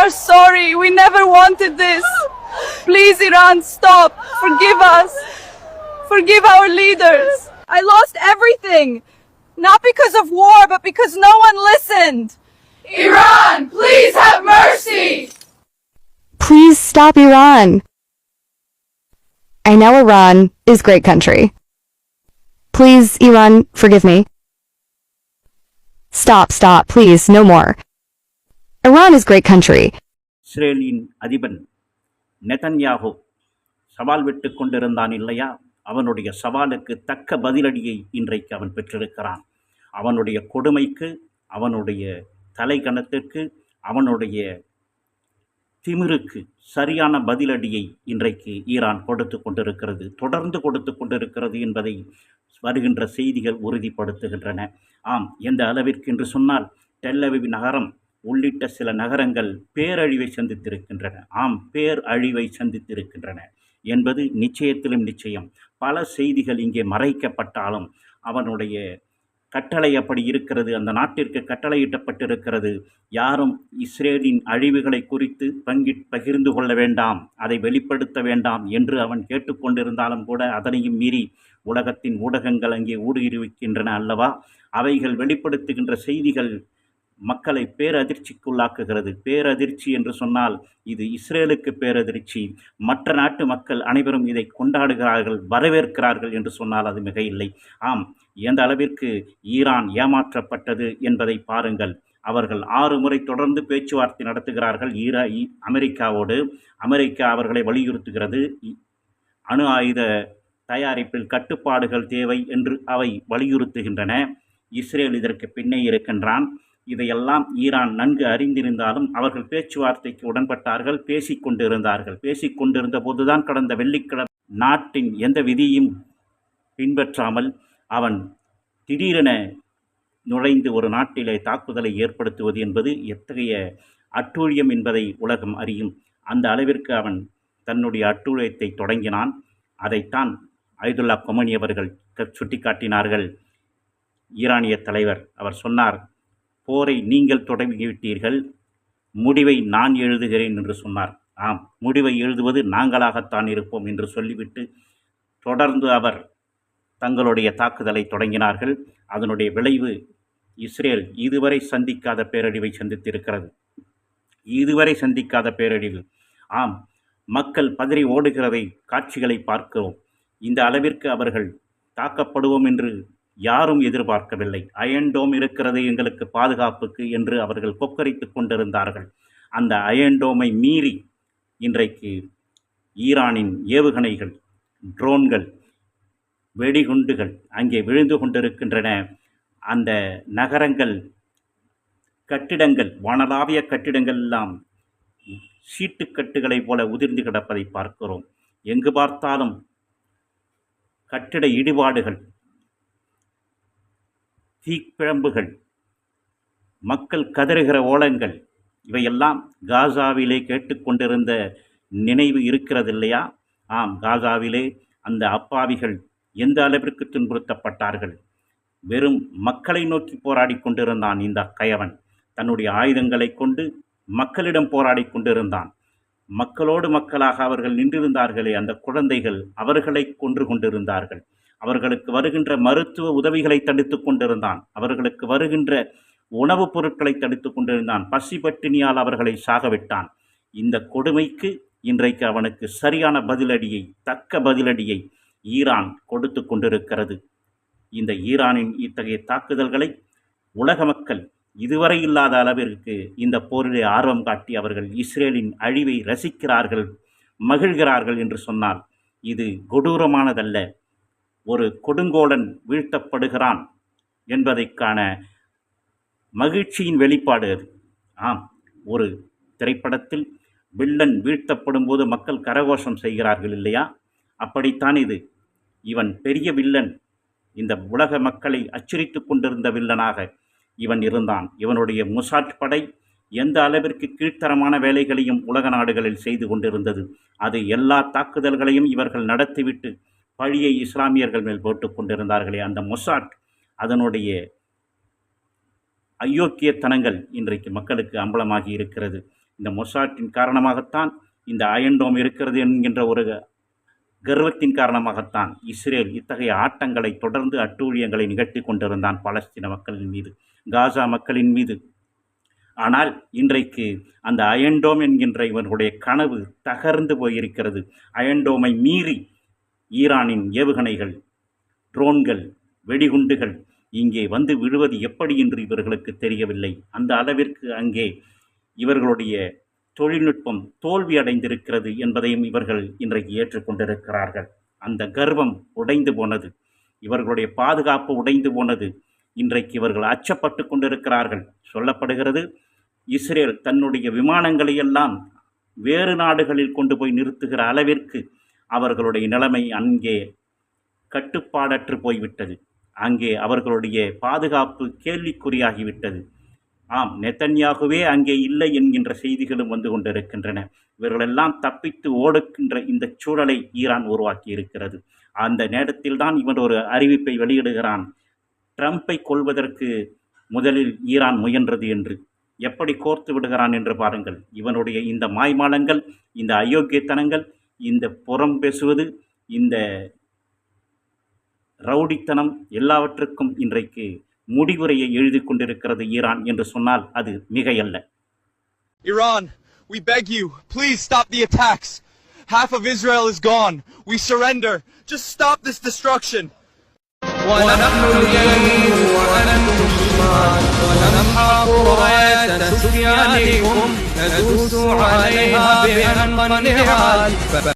are sorry. We never wanted this. Please, Iran, stop. Forgive us. Forgive our leaders. I lost everything. Not because of war, but because no one listened. Iran, please have mercy. Please stop Iran. I know Iran is great country. Please, Iran, forgive me. Stop, please, no more. Iran is great country. இஸ்ரேலின் Athiban Netanyahu சவால் விட்டு கொண்டிருந்தான் இல்லையா? அவனுடைய சவாலுக்கு தக்க பதிலடியை இன்றைக்கு அவன் பெற்றிருக்கிறான். அவனுடைய கொடுமைக்கு, அவனுடைய தலைகணத்திற்கு, அவனுடைய திமிருக்கு சரியான பதிலடியை இன்றைக்கு ஈரான் கொடுத்து கொண்டிருக்கிறது, தொடர்ந்து கொடுத்து கொண்டிருக்கிறது என்பதை வருகின்ற செய்திகள் உறுதிப்படுத்துகின்றன. ஆம், எந்த அளவிற்கு என்று சொன்னால் டெல் அவிவ் நகரம் உள்ளிட்ட சில நகரங்கள் பேரழிவை சந்தித்திருக்கின்றன. ஆம், பேரழிவை சந்தித்திருக்கின்றன என்பது நிச்சயத்திலும் நிச்சயம். பல செய்திகள் இங்கே மறைக்கப்பட்டாலும் அவனுடைய கட்டளை அப்படி இருக்கிறது, அந்த நாட்டிற்கு கட்டளையிட்டப்பட்டிருக்கிறது. யாரும் இஸ்ரேலின் அழிவுகளை குறித்து பகிர்ந்து கொள்ள வேண்டாம், அதை வெளிப்படுத்த வேண்டாம் என்று அவன் கேட்டுக்கொண்டிருந்தாலும் கூட அதனையும் மீறி உலகத்தின் ஊடகங்கள் அங்கே ஊடுருவிக்கின்றன அல்லவா? அவைகள் வெளிப்படுத்துகின்ற செய்திகள் மக்களை பேரதிர்ச்சிக்குள்ளாக்குகிறது. பேரதிர்ச்சி என்று சொன்னால் இது இஸ்ரேலுக்கு பேரதிர்ச்சி. மற்ற நாட்டு மக்கள் அனைவரும் இதை கொண்டாடுகிறார்கள், வரவேற்கிறார்கள் என்று சொன்னால் அது மிக இல்லை. ஆம், எந்த அளவிற்கு ஈரான் ஏமாற்றப்பட்டது என்பதை பாருங்கள். அவர்கள் 6 முறை தொடர்ந்து பேச்சுவார்த்தை நடத்துகிறார்கள் அமெரிக்காவோடு. அமெரிக்கா அவர்களை வலியுறுத்துகிறது. அணு ஆயுத தயாரிப்பில் கட்டுப்பாடுகள் தேவை என்று அவை வலியுறுத்துகின்றன. இஸ்ரேல் இதற்கு பின்னே இருக்கின்றான். இதையெல்லாம் ஈரான் நன்கு அறிந்திருந்தாலும் அவர்கள் பேச்சுவார்த்தைக்கு உடன்பட்டார்கள், பேசிக்கொண்டிருந்த போதுதான் கடந்த வெள்ளிக்கிழமை நாட்டின் எந்த விதியும் பின்பற்றாமல் அவன் திடீரென நுழைந்து ஒரு நாட்டிலே தாக்குதலை ஏற்படுத்துவது என்பது எத்தகைய அட்டூழியம் என்பதை உலகம் அறியும். அந்த அளவிற்கு அவன் தன்னுடைய அட்டூழியத்தை தொடங்கினான். அதைத்தான் அயதுல்லா கொமனி அவர்கள் சுட்டிக்காட்டினார்கள். ஈரானிய தலைவர் அவர் சொன்னார், போரை நீங்கள் தொடங்கிவிட்டீர்கள், முடிவை நான் எழுதுகிறேன் என்று சொன்னார். ஆம், முடிவை எழுதுவது நாங்களாகத்தான் இருப்போம் என்று சொல்லிவிட்டு தொடர்ந்து அவர் தங்களுடைய தாக்குதலை தொடங்கினார்கள். அதனுடைய விளைவு இஸ்ரேல் இதுவரை சந்திக்காத பேரழிவை சந்தித்திருக்கிறது. இதுவரை சந்திக்காத பேரழிவு. ஆம், மக்கள் பதறி ஓடுகிறதை காட்சிகளை பார்க்கிறோம். இந்த அளவிற்கு அவர்கள் தாக்கப்படுவோம் என்று யாரும் எதிர்பார்க்கவில்லை. அயன் டோம் இருக்கிறது எங்களுக்கு பாதுகாப்புக்கு என்று அவர்கள் கொக்கரித்து கொண்டிருந்தார்கள். அந்த அயன் டோமை மீறி இன்றைக்கு ஈரானின் ஏவுகணைகள், ட்ரோன்கள், வெடிகுண்டுகள் அங்கே விழுந்து கொண்டிருக்கின்றன. அந்த நகரங்கள், கட்டிடங்கள், வானளாவிய கட்டிடங்கள் எல்லாம் சீட்டுக்கட்டுகளைப் போல உதிர்ந்து கிடப்பதை பார்க்கிறோம். எங்கு பார்த்தாலும் கட்டிட இடிபாடுகள், தீப்பிழம்புகள், மக்கள் கதறுகிற ஓலங்கள், இவையெல்லாம் காசாவிலே கேட்டுக்கொண்டிருந்த நினைவு இருக்கிறது இல்லையா? ஆம், காசாவிலே அந்த அப்பாவிகள் எந்த அளவிற்கு துன்புறுத்தப்பட்டார்கள். வெறும் மக்களை நோக்கி போராடி கொண்டிருந்தான் இந்த கயவன். தன்னுடைய ஆயுதங்களை கொண்டு மக்களிடம் போராடி கொண்டிருந்தான். மக்களோடு மக்களாக அவர்கள் நின்றிருந்தார்களே அந்த குழந்தைகள், அவர்களை கொன்று கொண்டிருந்தார்கள். அவர்களுக்கு வருகின்ற மருத்துவ உதவிகளை தடுத்து கொண்டிருந்தான். அவர்களுக்கு வருகின்ற உணவுப் பொருட்களை தடுத்து கொண்டிருந்தான். பசி பட்டினியால் அவர்களை சாகவிட்டான். இந்த கொடுமைக்கு இன்றைக்கு அவனுக்கு சரியான பதிலடியை, தக்க பதிலடியை ஈரான் கொடுத்து கொண்டிருக்கிறது. இந்த ஈரானின் இத்தகைய தாக்குதல்களை உலக மக்கள் இதுவரை இல்லாத அளவிற்கு இந்த போரிலே ஆர்வம் காட்டி அவர்கள் இஸ்ரேலின் அழிவை ரசிக்கிறார்கள், மகிழ்கிறார்கள் என்று சொன்னால் இது கொடூரமானதல்ல. ஒரு கொடுங்கோலன் வீழ்த்தப்படுகிறான் என்பதைக்கான மகிழ்ச்சியின் வெளிப்பாடு அது. ஆம், ஒரு திரைப்படத்தில் வில்லன் வீழ்த்தப்படும் போது மக்கள் கரகோஷம் செய்கிறார்கள் இல்லையா? அப்படித்தான் இது. இவன் பெரிய வில்லன், இந்த உலக மக்களை அச்சுறுத்தி கொண்டிருந்த வில்லனாக இவன் இருந்தான். இவனுடைய முசாட் படை எந்த அளவிற்கு கீழ்த்தரமான வேலைகளையும் உலக நாடுகளில் செய்து கொண்டிருந்தது. அது எல்லா தாக்குதல்களையும் இவர்கள் நடத்திவிட்டு பழியை இஸ்லாமியர்கள் மேல் போட்டுக் கொண்டிருந்தார்களே, அந்த மொசாட் அதனுடைய அயோக்கியத்தனங்கள் இன்றைக்கு மக்களுக்கு அம்பலமாகி இருக்கிறது. இந்த மொசாட்டின் காரணமாகத்தான், இந்த அயன்டோம் இருக்கிறது என்கின்ற ஒரு கர்வத்தின் காரணமாகத்தான் இஸ்ரேல் இத்தகைய ஆட்டங்களை தொடர்ந்து அட்டூழியங்களை நிகழ்த்தி கொண்டிருந்தான் பாலஸ்தீன மக்களின் மீது, காசா மக்களின் மீது. ஆனால் இன்றைக்கு அந்த அயன்டோம் என்கின்ற இவர்களுடைய கனவு தகர்ந்து போயிருக்கிறது. அயன்டோமை மீறி ஈரானின் ஏவுகணைகள், ட்ரோன்கள், வெடிகுண்டுகள் இங்கே வந்து விழுவது எப்படி என்று இவர்களுக்கு தெரியவில்லை. அந்த அளவிற்கு அங்கே இவர்களுடைய தொழில்நுட்பம் தோல்வி அடைந்திருக்கிறது என்பதையும் இவர்கள் இன்றைக்கு ஏற்றுக்கொண்டிருக்கிறார்கள். அந்த கர்வம் உடைந்து போனது, இவர்களுடைய பாதுகாப்பு உடைந்து போனது. இன்றைக்கு இவர்கள் அச்சப்பட்டு கொண்டிருக்கிறார்கள். சொல்லப்படுகிறது, இஸ்ரேல் தன்னுடைய விமானங்களை எல்லாம் வேறு நாடுகளில் கொண்டு போய் நிறுத்துகிற அளவிற்கு அவர்களுடைய நிலைமை அங்கே கட்டுப்பாடற்று போய்விட்டது. அங்கே அவர்களுடைய பாதுகாப்பு கேள்விக்குறியாகிவிட்டது. ஆம், நெத்தன்யாகுவே அங்கே இல்லை என்கின்ற செய்திகளும் வந்து கொண்டிருக்கின்றன. இவர்களெல்லாம் தப்பித்து ஓடுகின்ற இந்த சூழலை ஈரான் உருவாக்கி இருக்கிறது. அந்த நேரத்தில் தான் இவன் ஒரு அறிவிப்பை வெளியிடுகிறான், ட்ரம்பை கொல்வதற்கு முதலில் ஈரான் முயன்றது என்று. எப்படி கோர்த்து விடுகிறான் என்று பாருங்கள். இவனுடைய இந்த மாய்மாலங்கள், இந்த அயோக்கியத்தனங்கள், இந்த புறம் பேசுவது, இந்த ரவுடித்தனம் எல்லாவற்றுக்கும் இன்றைக்கு முடிவுரையை எழுதி கொண்டிருக்கிறது ஈரான் என்று சொன்னால் அது மிகையல்ல. Iran, we beg you, please stop the attacks. Half of Israel is gone. We surrender. Just stop this destruction. ونحن اليمين وأنتم الشمال ونمحق راية سفيانكم ندوس عليها بأنقى النعال